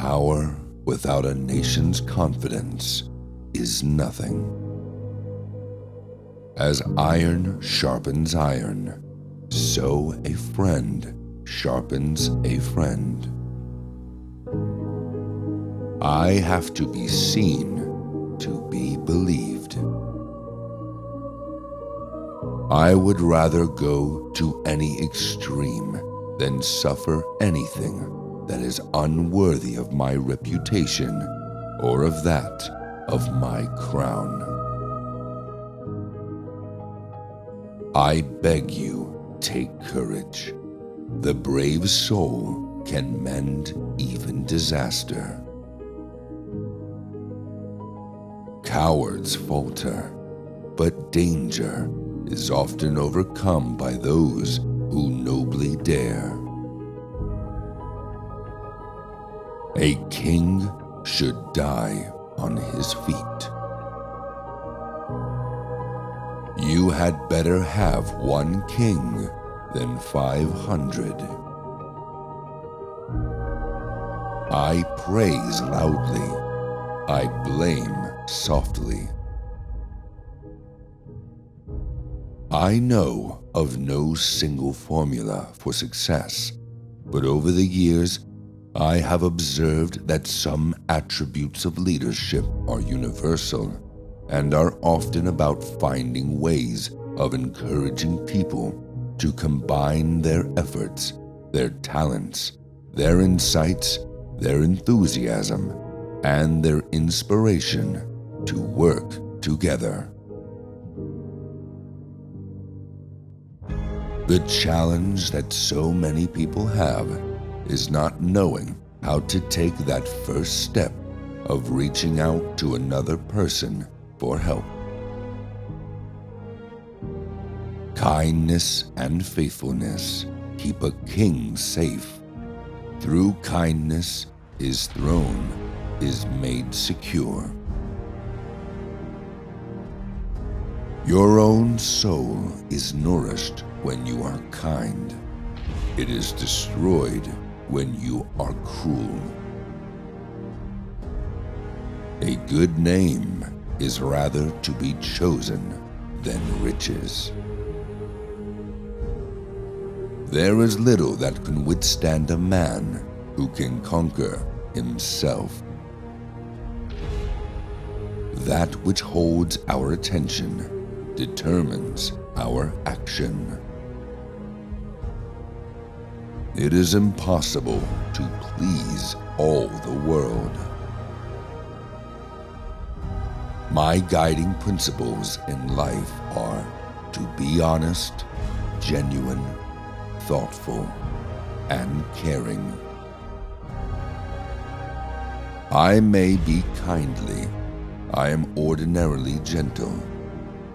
Power without a nation's confidence is nothing. As iron sharpens iron, so a friend sharpens a friend. I have to be seen to be believed. I would rather go to any extreme than suffer anything that is unworthy of my reputation or of that of my crown. I beg you, take courage. The brave soul can mend even disaster. Cowards falter, but danger is often overcome by those who nobly dare. A king should die on his feet. You had better have one king than 500. I praise loudly, I blame softly. I know of no single formula for success, but over the years, I have observed that some attributes of leadership are universal and are often about finding ways of encouraging people to combine their efforts, their talents, their insights, their enthusiasm, and their inspiration to work together. The challenge that so many people have is not knowing how to take that first step of reaching out to another person for help. Kindness and faithfulness keep a king safe. Through kindness, his throne is made secure. Your own soul is nourished when you are kind. It is destroyed when you are cruel. A good name is rather to be chosen than riches. There is little that can withstand a man who can conquer himself. That which holds our attention determines our action. It is impossible to please all the world. My guiding principles in life are to be honest, genuine, thoughtful, and caring. I may be kindly, I am ordinarily gentle,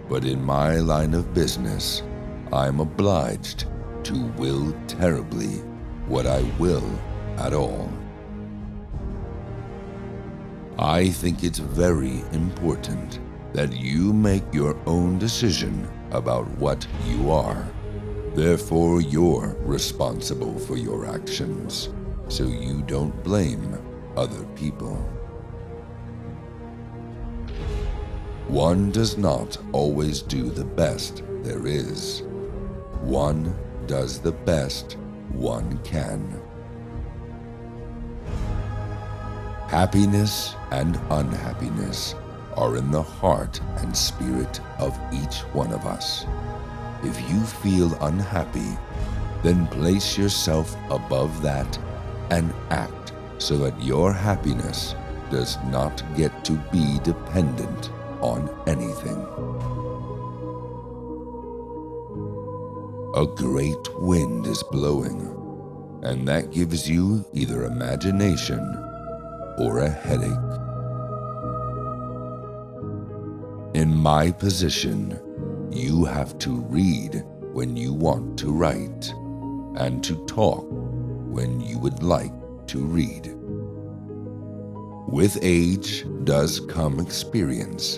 but in my line of business, I am obliged to will terribly what I will at all. I think it's very important that you make your own decision about what you are. Therefore, you're responsible for your actions, so you don't blame other people. One does not always do the best there is. One does the best one can. Happiness and unhappiness are in the heart and spirit of each one of us. If you feel unhappy, then place yourself above that and act so that your happiness does not get to be dependent on anything. A great wind is blowing, and that gives you either imagination or a headache. In my position, you have to read when you want to write, and to talk when you would like to read. With age does come experience,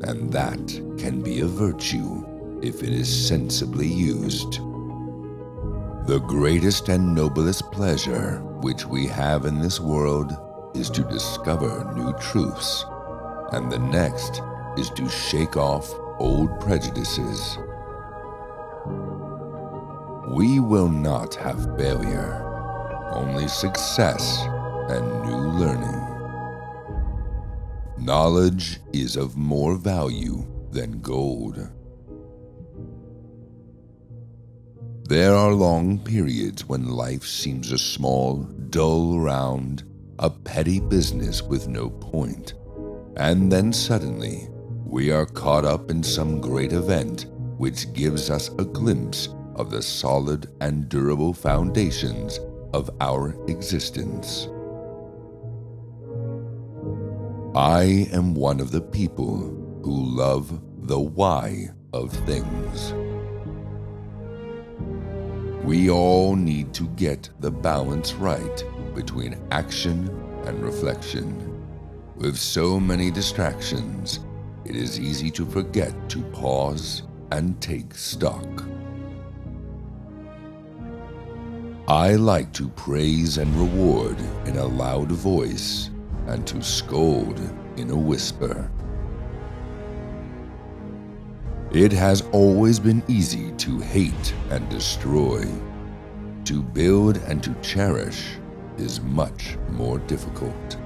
and that can be a virtue if it is sensibly used. The greatest and noblest pleasure which we have in this world is to discover new truths, and the next is to shake off old prejudices. We will not have failure, only success and new learning. Knowledge is of more value than gold. There are long periods when life seems a small, dull round, a petty business with no point, and then suddenly we are caught up in some great event which gives us a glimpse of the solid and durable foundations of our existence. I am one of the people who love the why of things. We all need to get the balance right between action and reflection. With so many distractions, it is easy to forget to pause and take stock. I like to praise and reward in a loud voice and to scold in a whisper. It has always been easy to hate and destroy. To build and to cherish is much more difficult.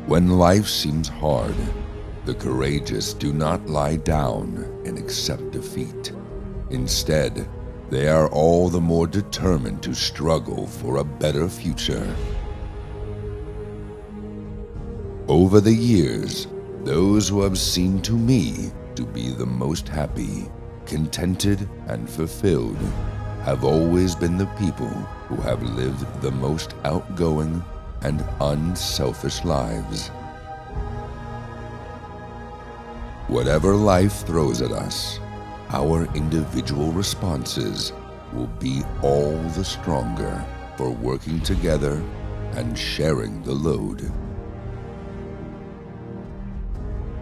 When life seems hard, the courageous do not lie down and accept defeat. Instead, they are all the more determined to struggle for a better future. Over the years, those who have seemed to me to be the most happy, contented, and fulfilled have always been the people who have lived the most outgoing and unselfish lives. Whatever life throws at us, our individual responses will be all the stronger for working together and sharing the load.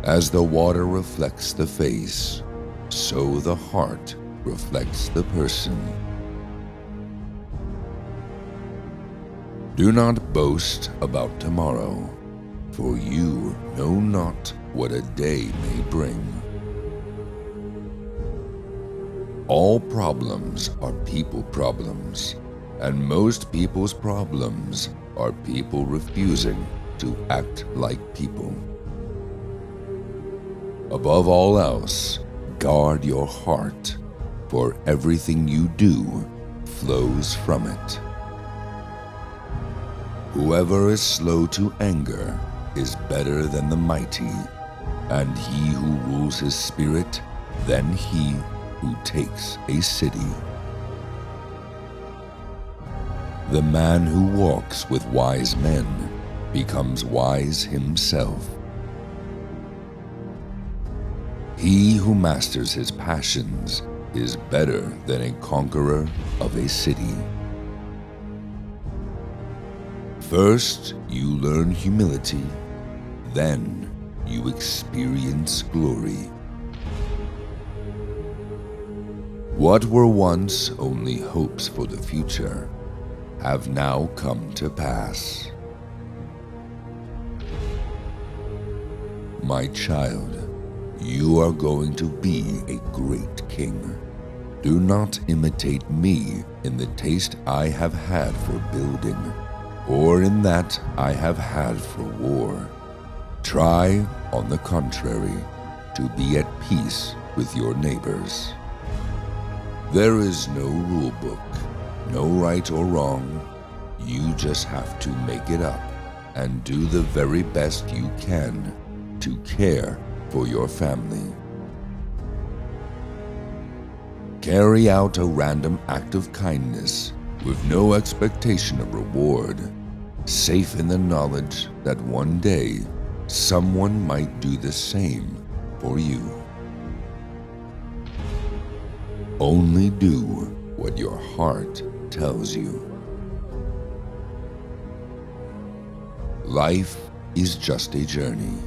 As the water reflects the face, so the heart reflects the person. Do not boast about tomorrow, for you know not what a day may bring. All problems are people problems, and most people's problems are people refusing to act like people. Above all else, guard your heart, for everything you do flows from it. Whoever is slow to anger is better than the mighty, and he who rules his spirit than he who takes a city. The man who walks with wise men becomes wise himself. He who masters his passions is better than a conqueror of a city. First, you learn humility, then you experience glory. What were once only hopes for the future have now come to pass. My child, you are going to be a great king. Do not imitate me in the taste I have had for building, or in that I have had for war. Try, on the contrary, to be at peace with your neighbors. There is no rule book, no right or wrong. You just have to make it up and do the very best you can to care for your family. Carry out a random act of kindness with no expectation of reward, safe in the knowledge that one day someone might do the same for you. Only do what your heart tells you. Life is just a journey.